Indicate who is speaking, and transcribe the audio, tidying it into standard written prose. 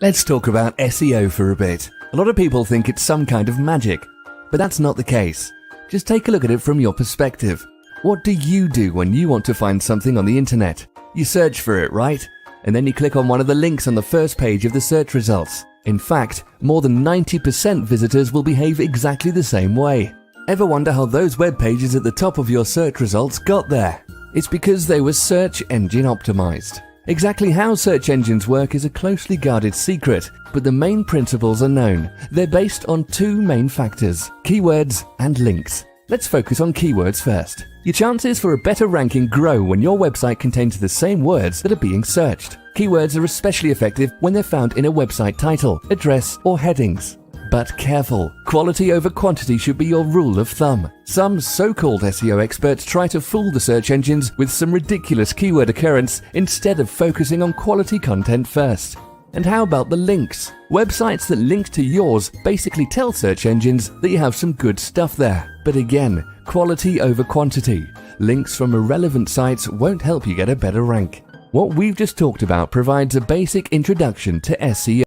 Speaker 1: Let's talk about SEO for a bit. A lot of people think it's some kind of magic, but that's not the case. Just take a look at it from your perspective. What do you do when you want to find something on the internet? You search for it, right? And then you click on one of the links on the first page of the search results. In fact, more than 90% visitors will behave exactly the same way. Ever wonder how those web pages at the top of your search results got there? It's because they were search engine optimized. Exactly how search engines work is a closely guarded secret, but the main principles are known. They're based on two main factors: keywords and links. Let's focus on keywords first. Your chances for a better ranking grow when your website contains the same words that are being searched. Keywords are especially effective when they're found in a website title, address, or headings. But careful, quality over quantity should be your rule of thumb. Some so-called SEO experts try to fool the search engines with some ridiculous keyword occurrence instead of focusing on quality content first. And how about the links? Websites that link to yours basically tell search engines that you have some good stuff there. But again, quality over quantity. Links from irrelevant sites won't help you get a better rank. What we've just talked about provides a basic introduction to SEO.